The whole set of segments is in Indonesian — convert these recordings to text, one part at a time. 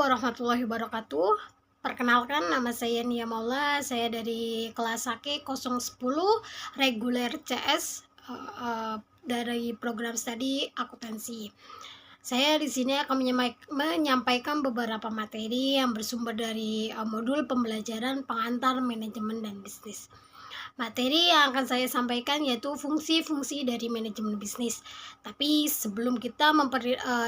warahmatullahi wabarakatuh. Perkenalkan, nama saya Nia Maula. Saya dari kelas Sake 010 reguler CS dari program studi akuntansi. Saya di sini akan menyampaikan beberapa materi yang bersumber dari modul pembelajaran pengantar manajemen dan bisnis. Materi yang akan saya sampaikan yaitu fungsi-fungsi dari manajemen bisnis. Tapi sebelum kita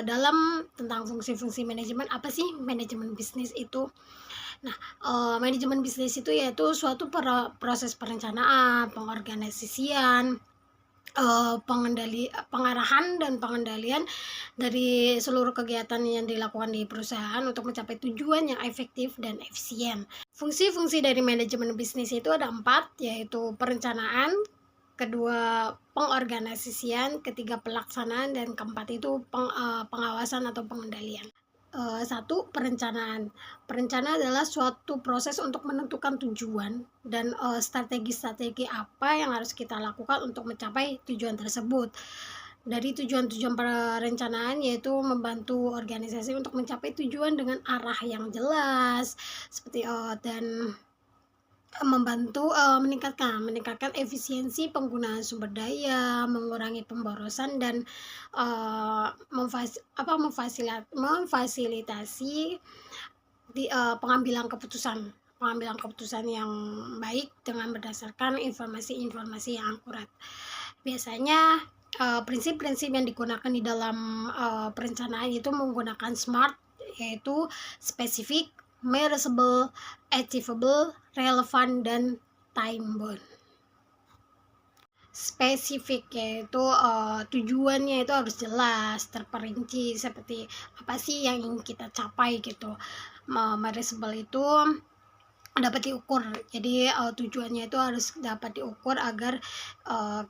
dalam tentang fungsi-fungsi manajemen, apa sih manajemen bisnis itu? Nah, manajemen bisnis itu yaitu suatu proses perencanaan, pengorganisasian, pengarahan dan pengendalian dari seluruh kegiatan yang dilakukan di perusahaan untuk mencapai tujuan yang efektif dan efisien. Fungsi-fungsi dari manajemen bisnis itu ada 4, yaitu perencanaan, kedua pengorganisasian, ketiga pelaksanaan, dan keempat itu pengawasan atau pengendalian. 1. Perencanaan. Perencanaan adalah suatu proses untuk menentukan tujuan dan strategi-strategi apa yang harus kita lakukan untuk mencapai tujuan tersebut. Dari tujuan-tujuan perencanaan yaitu membantu organisasi untuk mencapai tujuan dengan arah yang jelas, seperti dan membantu meningkatkan efisiensi penggunaan sumber daya, mengurangi pemborosan, dan memfasilitasi pengambilan keputusan yang baik dengan berdasarkan informasi-informasi yang akurat. Biasanya prinsip-prinsip yang digunakan di dalam perencanaan itu menggunakan SMART, yaitu spesifik, measurable, achievable, relevant, dan time bound. Spesifik yaitu tujuannya itu harus jelas, terperinci, seperti apa sih yang ingin kita capai gitu. Measurable itu dapat diukur, jadi tujuannya itu harus dapat diukur agar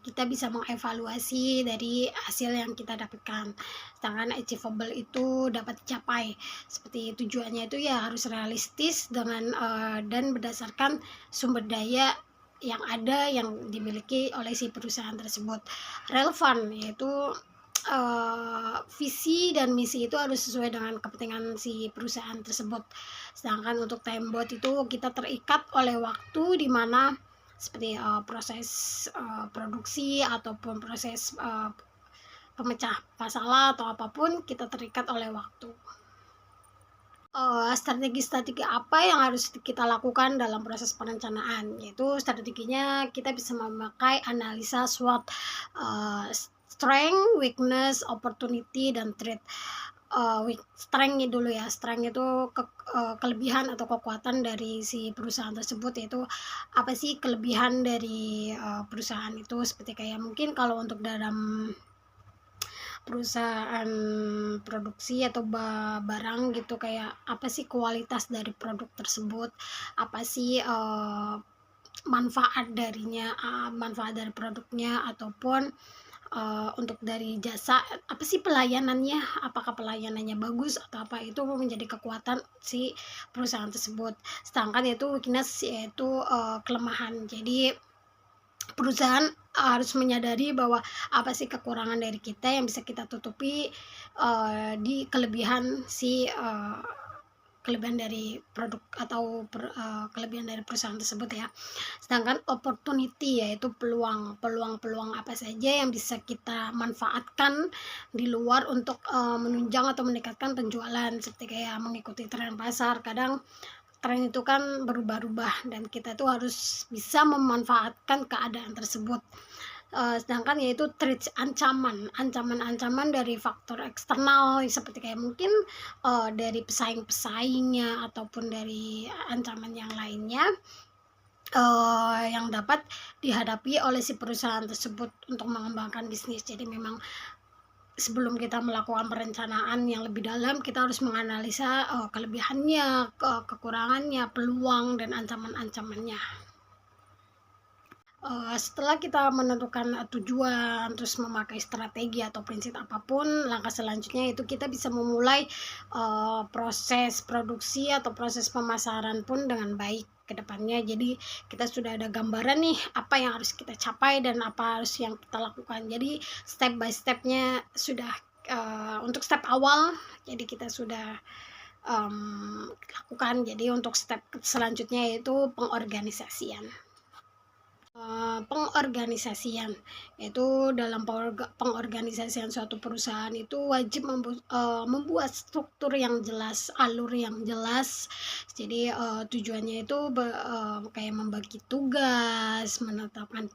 kita bisa mengevaluasi dari hasil yang kita dapatkan. Sedangkan achievable itu dapat dicapai, seperti tujuannya itu ya harus realistis dan berdasarkan sumber daya yang ada yang dimiliki oleh si perusahaan tersebut. Relevan yaitu visi dan misi itu harus sesuai dengan kepentingan si perusahaan tersebut. Sedangkan untuk time bound itu kita terikat oleh waktu, di mana seperti proses produksi ataupun proses pemecah masalah atau apapun, kita terikat oleh waktu. Strategi-strategi apa yang harus kita lakukan dalam proses perencanaan, yaitu strateginya kita bisa memakai analisa SWOT, strength, weakness, opportunity, dan threat. Strength dulu ya. Strength itu kelebihan atau kekuatan dari si perusahaan tersebut, yaitu apa sih kelebihan dari perusahaan itu, seperti kayak mungkin kalau untuk dalam perusahaan produksi atau barang gitu, kayak apa sih kualitas dari produk tersebut, apa sih manfaat darinya, manfaat dari produknya, ataupun untuk dari jasa, apa sih pelayanannya, apakah pelayanannya bagus atau apa, itu menjadi kekuatan si perusahaan tersebut. Sedangkan yaitu weakness, yaitu kelemahan. Jadi perusahaan harus menyadari bahwa apa sih kekurangan dari kita yang bisa kita tutupi di kelebihan dari produk atau kelebihan dari perusahaan tersebut ya. Sedangkan opportunity yaitu peluang apa saja yang bisa kita manfaatkan di luar untuk menunjang atau meningkatkan penjualan, seperti kayak mengikuti tren pasar. Kadang tren itu kan berubah-ubah dan kita tuh harus bisa memanfaatkan keadaan tersebut. Sedangkan yaitu threat, ancaman dari faktor eksternal, seperti kayak mungkin dari pesaing-pesaingnya ataupun dari ancaman yang lainnya yang dapat dihadapi oleh si perusahaan tersebut untuk mengembangkan bisnis. Jadi memang sebelum kita melakukan perencanaan yang lebih dalam, kita harus menganalisa kelebihannya, kekurangannya, peluang, dan ancaman-ancamannya. Setelah kita menentukan tujuan, terus memakai strategi atau prinsip apapun, langkah selanjutnya itu kita bisa memulai proses produksi atau proses pemasaran pun dengan baik ke depannya. Jadi kita sudah ada gambaran nih apa yang harus kita capai dan apa harus yang kita lakukan. Jadi step by stepnya sudah untuk step awal, jadi kita sudah lakukan. Jadi untuk step selanjutnya yaitu pengorganisasian. Pengorganisasian yaitu dalam pengorganisasian suatu perusahaan itu wajib membuat struktur yang jelas, alur yang jelas. Jadi tujuannya itu kayak membagi tugas, menetapkan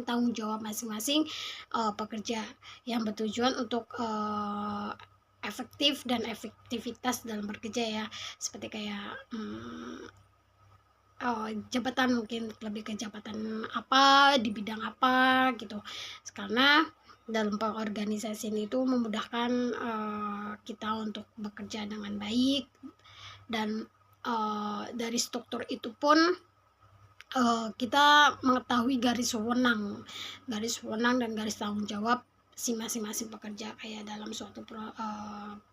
tanggung jawab masing-masing pekerja yang bertujuan untuk efektif dan efektivitas dalam bekerja ya, seperti kayak jabatan, mungkin lebih ke jabatan apa di bidang apa gitu, karena dalam pengorganisasian itu memudahkan kita untuk bekerja dengan baik. Dan dari struktur itu pun kita mengetahui garis wewenang dan garis tanggung jawab si masing-masing pekerja. Kayak dalam suatu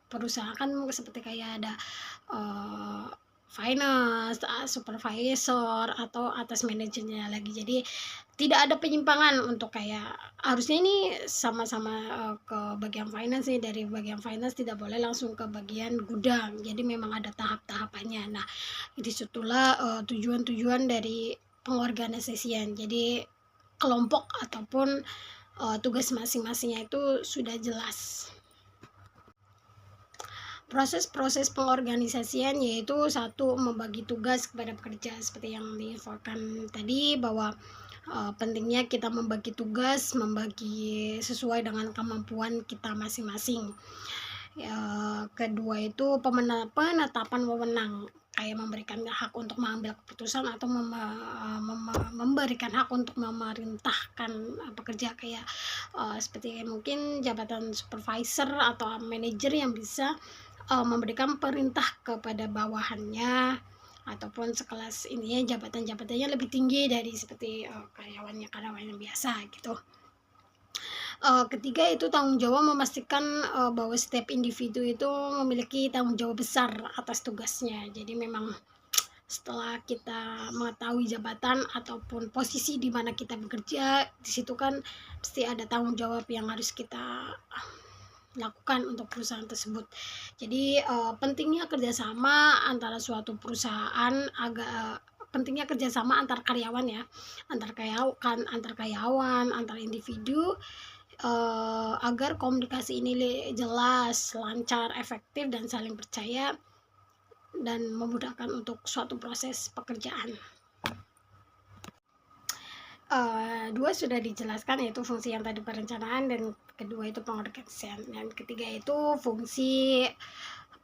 perusahaan kan seperti kayak ada finance, supervisor, atau atas manajernya lagi. Jadi tidak ada penyimpangan untuk kayak harusnya ini sama-sama ke bagian finance nih, dari bagian finance tidak boleh langsung ke bagian gudang. Jadi memang ada tahap-tahapannya. Nah, disitulah tujuan-tujuan dari pengorganisasian. Jadi kelompok ataupun tugas masing-masingnya itu sudah jelas. Proses-proses pengorganisasian yaitu satu, membagi tugas kepada pekerja, seperti yang diinfokan tadi bahwa pentingnya kita membagi tugas, membagi sesuai dengan kemampuan kita masing-masing. Kedua itu penetapan wewenang, kayak memberikan hak untuk mengambil keputusan atau memberikan hak untuk memerintahkan pekerja, kayak seperti mungkin jabatan supervisor atau manajer yang bisa memberikan perintah kepada bawahannya, ataupun sekelas ini ya, jabatan-jabatannya lebih tinggi dari seperti karyawan biasa gitu. Ketiga itu tanggung jawab, memastikan bahwa setiap individu itu memiliki tanggung jawab besar atas tugasnya. Jadi memang setelah kita mengetahui jabatan ataupun posisi di mana kita bekerja, di situ kan pasti ada tanggung jawab yang harus kita lakukan untuk perusahaan tersebut. Jadi pentingnya kerjasama antara suatu perusahaan, pentingnya kerjasama antar karyawan ya, antar karyawan, antar individu, agar komunikasi ini jelas, lancar, efektif, dan saling percaya, dan memudahkan untuk suatu proses pekerjaan. Dua sudah dijelaskan, yaitu fungsi yang tadi perencanaan, dan kedua itu pengorganisasian, dan ketiga itu fungsi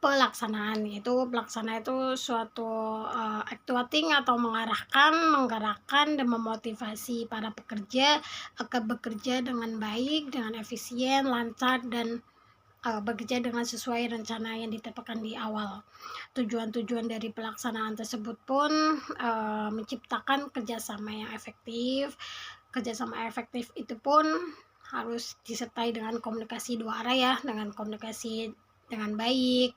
pelaksanaan, yaitu pelaksana itu suatu actuating atau menggerakkan dan memotivasi para pekerja agar bekerja dengan baik, dengan efisien, lancar, dan bekerja dengan sesuai rencana yang ditetapkan di awal. Tujuan-tujuan dari pelaksanaan tersebut pun menciptakan kerjasama yang efektif. Kerjasama efektif itu pun harus disertai dengan komunikasi dua arah ya, dengan komunikasi dengan baik,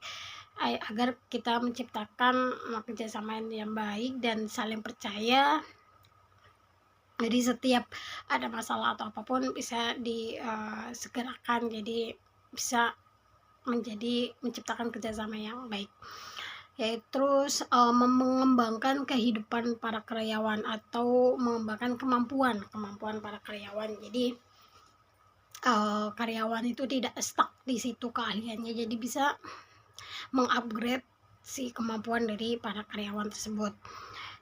agar kita menciptakan kerjasama yang baik dan saling percaya. Jadi setiap ada masalah atau apapun bisa disegerakan, jadi bisa menciptakan kerjasama yang baik. Yaitu terus mengembangkan kehidupan para karyawan atau mengembangkan kemampuan para karyawan. Jadi karyawan itu tidak stuck di situ keahliannya, jadi bisa mengupgrade si kemampuan dari para karyawan tersebut.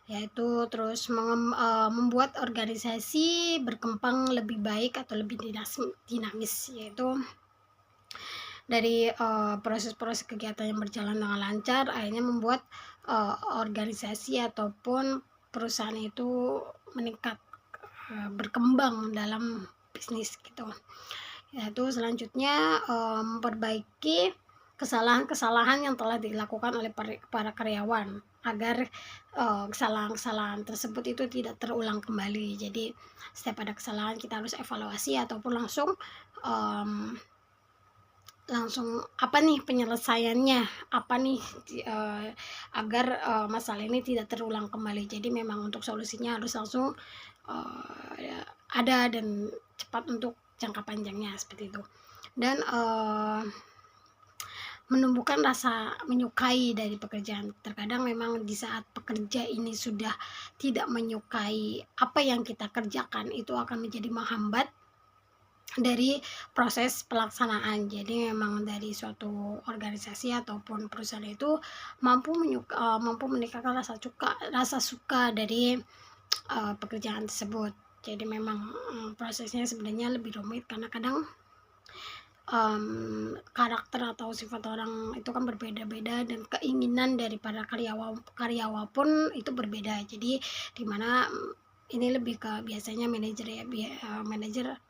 Yaitu terus membuat organisasi berkembang lebih baik atau lebih dinamis, yaitu dari proses-proses kegiatan yang berjalan dengan lancar, akhirnya membuat organisasi ataupun perusahaan itu meningkat, berkembang dalam bisnis gitu. Yaitu selanjutnya memperbaiki kesalahan-kesalahan yang telah dilakukan oleh para karyawan, agar kesalahan-kesalahan tersebut itu tidak terulang kembali. Jadi setiap ada kesalahan kita harus evaluasi ataupun langsung apa nih penyelesaiannya, apa nih agar masalah ini tidak terulang kembali. Jadi memang untuk solusinya harus langsung ada dan cepat untuk jangka panjangnya, seperti itu. Dan menumbuhkan rasa menyukai dari pekerjaan. Terkadang memang di saat pekerja ini sudah tidak menyukai apa yang kita kerjakan, itu akan menjadi menghambat dari proses pelaksanaan. Jadi memang dari suatu organisasi ataupun perusahaan itu mampu meningkatkan rasa suka dari pekerjaan tersebut. Jadi memang prosesnya sebenarnya lebih rumit karena kadang karakter atau sifat orang itu kan berbeda-beda, dan keinginan dari para karyawan pun itu berbeda. Jadi dimana ini lebih ke biasanya manajer ya, manajer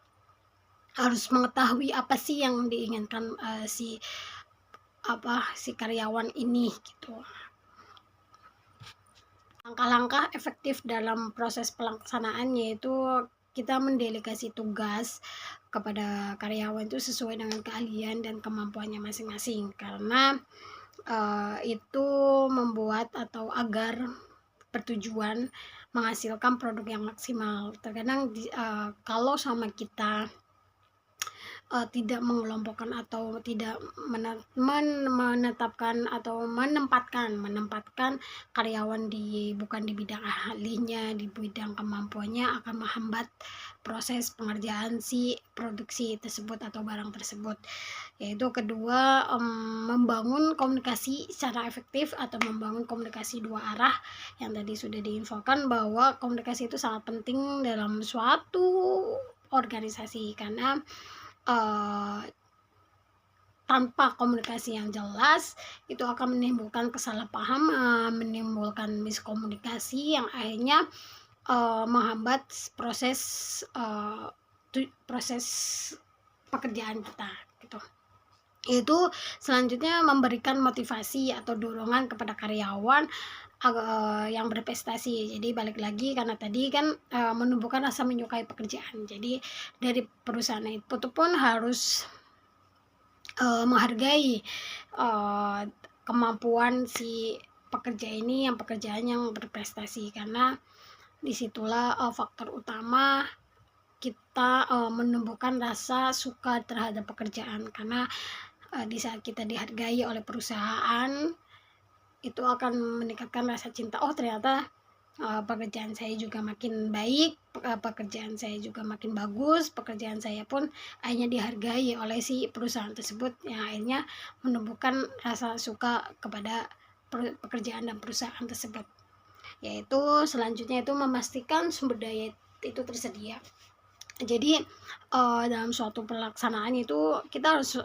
harus mengetahui apa sih yang diinginkan si karyawan ini gitu. Langkah-langkah efektif dalam proses pelaksanaan yaitu kita mendelegasi tugas kepada karyawan itu sesuai dengan keahlian dan kemampuannya masing-masing, karena itu membuat atau agar bertujuan menghasilkan produk yang maksimal. Terkadang kalau sama kita tidak mengelompokkan atau tidak menetapkan atau menempatkan karyawan bukan di bidang ahlinya, di bidang kemampuannya, akan menghambat proses pengerjaan si produksi tersebut atau barang tersebut. Yaitu kedua, membangun komunikasi secara efektif atau membangun komunikasi dua arah, yang tadi sudah diinfokan bahwa komunikasi itu sangat penting dalam suatu organisasi, karena tanpa komunikasi yang jelas itu akan menimbulkan kesalahpahaman, menimbulkan miskomunikasi yang akhirnya menghambat proses pekerjaan kita gitu. Itu selanjutnya memberikan motivasi atau dorongan kepada karyawan yang berprestasi. Jadi balik lagi karena tadi kan menumbuhkan rasa menyukai pekerjaan. Jadi dari perusahaan itu pun harus menghargai kemampuan si pekerja ini, pekerjaan yang berprestasi, karena disitulah faktor utama kita menumbuhkan rasa suka terhadap pekerjaan. Karena di saat kita dihargai oleh perusahaan, itu akan meningkatkan rasa cinta. Oh ternyata pekerjaan saya juga makin baik, pekerjaan saya juga makin bagus, pekerjaan saya pun akhirnya dihargai oleh si perusahaan tersebut, yang akhirnya menumbuhkan rasa suka kepada pekerjaan dan perusahaan tersebut. Yaitu selanjutnya itu memastikan sumber daya itu tersedia. Jadi dalam suatu pelaksanaan itu kita harus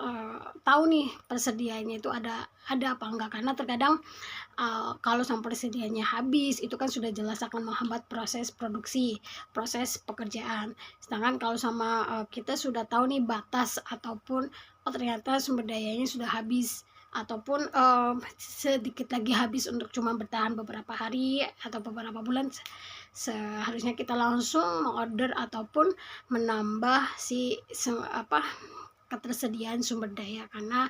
tahu nih persediaannya itu ada apa enggak, karena terkadang kalau sampai persediaannya habis itu kan sudah jelas akan menghambat proses produksi, proses pekerjaan. Sedangkan kalau sama kita sudah tahu nih batas ataupun ternyata sumber dayanya sudah habis, ataupun sedikit lagi habis untuk cuma bertahan beberapa hari atau beberapa bulan, seharusnya kita langsung mengorder ataupun menambah ketersediaan sumber daya, karena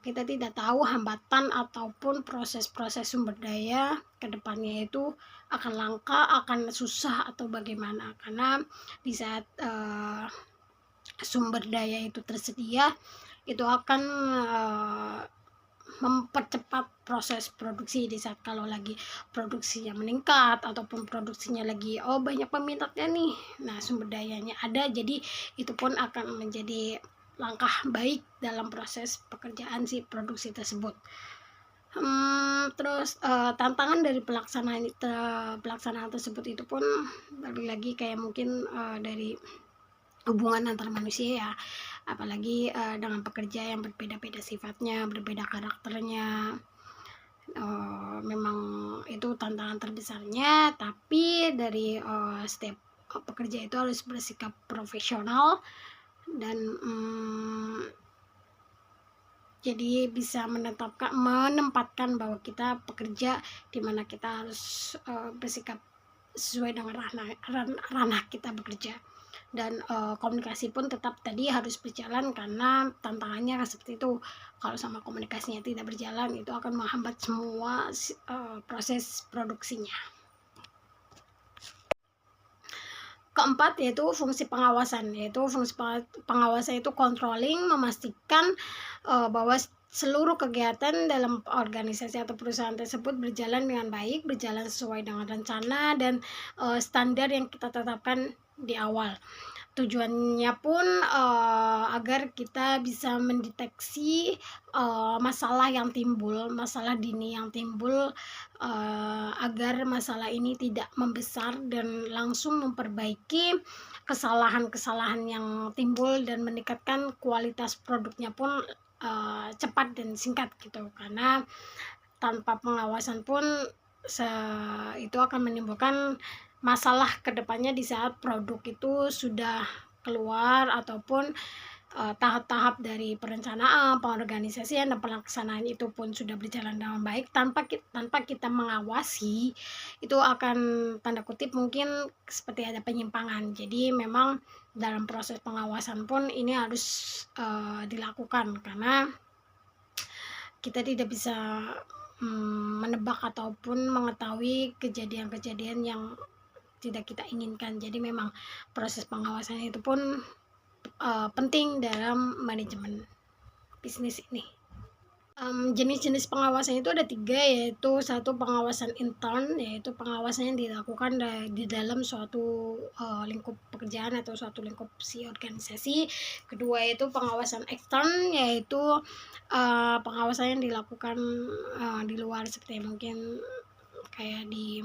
kita tidak tahu hambatan ataupun proses-proses sumber daya ke depannya itu akan langka, akan susah atau bagaimana. Karena di saat sumber daya itu tersedia, itu akan mempercepat proses produksi. Di saat kalau lagi produksinya meningkat ataupun produksinya lagi banyak peminatnya nih, nah sumber dayanya ada, jadi itu pun akan menjadi langkah baik dalam proses pekerjaan si produksi tersebut. Terus tantangan dari pelaksanaan tersebut itu pun balik lagi kayak mungkin dari hubungan antar manusia ya, apalagi dengan pekerja yang berbeda-beda sifatnya, berbeda karakternya. Memang itu tantangan terbesarnya, tapi dari setiap pekerja itu harus bersikap profesional dan jadi bisa menempatkan bahwa kita pekerja di mana kita harus bersikap sesuai dengan ranah kita bekerja. Dan komunikasi pun tetap tadi harus berjalan, karena tantangannya seperti itu. Kalau sama komunikasinya tidak berjalan, itu akan menghambat semua proses produksinya. Keempat yaitu fungsi pengawasan, yaitu fungsi pengawasan itu controlling, memastikan bahwa seluruh kegiatan dalam organisasi atau perusahaan tersebut berjalan dengan baik, berjalan sesuai dengan rencana dan standar yang kita tetapkan di awal. Tujuannya pun agar kita bisa mendeteksi masalah yang timbul, masalah dini yang timbul, agar masalah ini tidak membesar dan langsung memperbaiki kesalahan-kesalahan yang timbul dan meningkatkan kualitas produknya pun cepat dan singkat gitu. Karena tanpa pengawasan pun itu akan menimbulkan masalah kedepannya di saat produk itu sudah keluar ataupun tahap-tahap dari perencanaan, pengorganisasian dan pelaksanaan itu pun sudah berjalan dengan baik tanpa kita mengawasi, itu akan tanda kutip mungkin seperti ada penyimpangan. Jadi memang dalam proses pengawasan pun ini harus dilakukan, karena kita tidak bisa menebak ataupun mengetahui kejadian-kejadian yang tidak kita inginkan. Jadi memang proses pengawasan itu pun penting dalam manajemen bisnis ini. Jenis-jenis pengawasan itu ada 3, yaitu satu pengawasan intern, yaitu pengawasan yang dilakukan di dalam suatu lingkup pekerjaan atau suatu lingkup si organisasi. Kedua yaitu pengawasan ekstern, yaitu pengawasan yang dilakukan di luar, seperti mungkin kayak di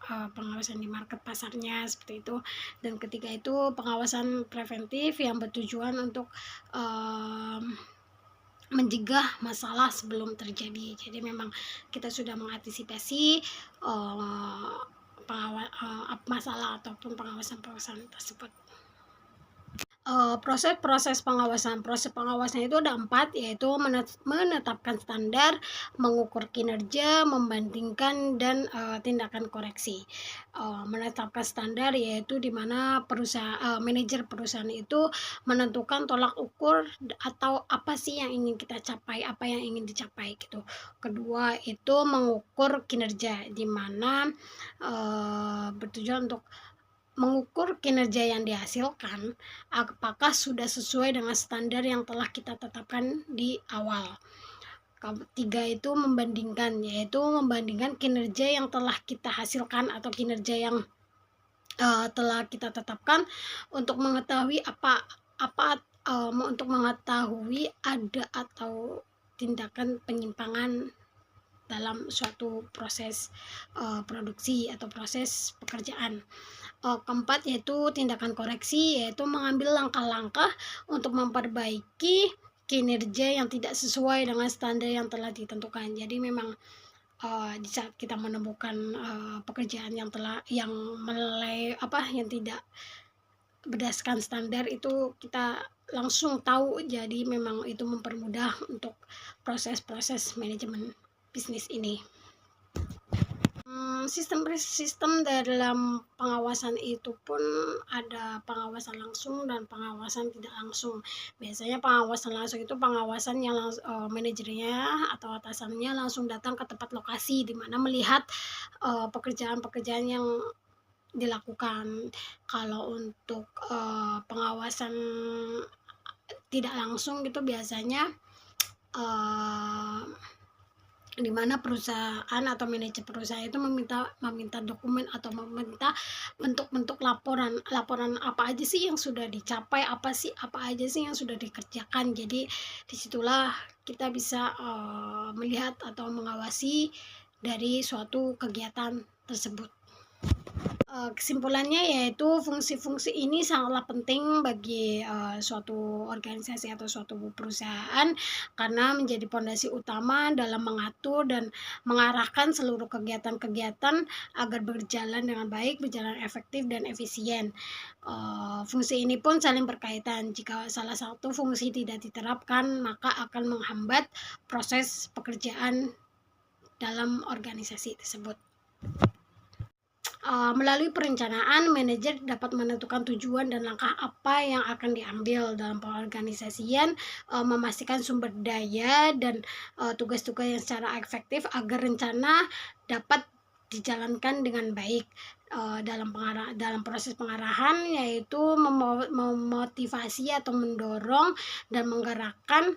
pengawasan di market pasarnya seperti itu. Dan ketiga itu pengawasan preventif yang bertujuan untuk mencegah masalah sebelum terjadi. Jadi memang kita sudah mengantisipasi masalah ataupun pengawasan tersebut. Proses pengawasan itu ada 4, yaitu menetapkan standar, mengukur kinerja, membandingkan, dan tindakan koreksi. Menetapkan standar yaitu di mana manajer perusahaan itu menentukan tolak ukur atau apa sih yang ingin kita capai, apa yang ingin dicapai gitu. Kedua itu mengukur kinerja, di mana bertujuan untuk mengukur kinerja yang dihasilkan apakah sudah sesuai dengan standar yang telah kita tetapkan di awal. Ketiga itu membandingkan, yaitu membandingkan kinerja yang telah kita hasilkan atau kinerja yang telah kita tetapkan untuk mengetahui untuk mengetahui ada atau tindakan penyimpangan dalam suatu proses produksi atau proses pekerjaan. Keempat yaitu tindakan koreksi, yaitu mengambil langkah-langkah untuk memperbaiki kinerja yang tidak sesuai dengan standar yang telah ditentukan. Jadi memang di saat kita menemukan pekerjaan yang tidak berdasarkan standar, itu kita langsung tahu. Jadi memang itu mempermudah untuk proses-proses manajemen bisnis ini. Sistem dalam pengawasan itu pun ada pengawasan langsung dan pengawasan tidak langsung. Biasanya pengawasan langsung itu pengawasan yang manajernya atau atasannya langsung datang ke tempat lokasi, di mana melihat pekerjaan-pekerjaan yang dilakukan. Kalau untuk pengawasan tidak langsung gitu biasanya di mana perusahaan atau manajer perusahaan itu meminta dokumen atau meminta bentuk-bentuk laporan apa aja sih yang sudah dicapai, apa aja sih yang sudah dikerjakan. Jadi disitulah kita bisa melihat atau mengawasi dari suatu kegiatan tersebut. Kesimpulannya yaitu fungsi-fungsi ini sangatlah penting bagi suatu organisasi atau suatu perusahaan, karena menjadi pondasi utama dalam mengatur dan mengarahkan seluruh kegiatan-kegiatan agar berjalan dengan baik, berjalan efektif dan efisien. Fungsi ini pun saling berkaitan. Jika salah satu fungsi tidak diterapkan, maka akan menghambat proses pekerjaan dalam organisasi tersebut. Melalui perencanaan, manajer dapat menentukan tujuan dan langkah apa yang akan diambil dalam pengorganisasian, memastikan sumber daya dan tugas-tugas yang secara efektif agar rencana dapat dijalankan dengan baik dalam proses pengarahan, yaitu memotivasi atau mendorong dan menggerakkan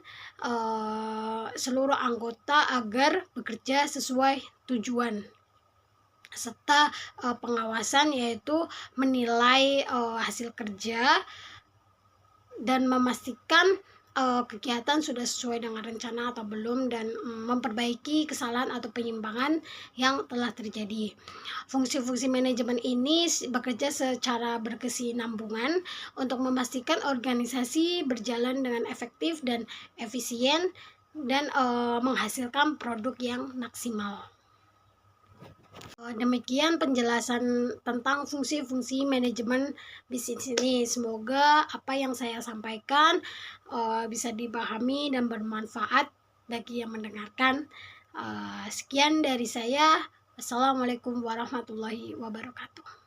seluruh anggota agar bekerja sesuai tujuan, serta pengawasan, yaitu menilai hasil kerja dan memastikan kegiatan sudah sesuai dengan rencana atau belum, dan memperbaiki kesalahan atau penyimpangan yang telah terjadi. Fungsi-fungsi manajemen ini bekerja secara berkesinambungan untuk memastikan organisasi berjalan dengan efektif dan efisien dan menghasilkan produk yang maksimal. Demikian penjelasan tentang fungsi-fungsi manajemen bisnis ini. Semoga apa yang saya sampaikan bisa dipahami dan bermanfaat bagi yang mendengarkan. Sekian dari saya. Assalamualaikum warahmatullahi wabarakatuh.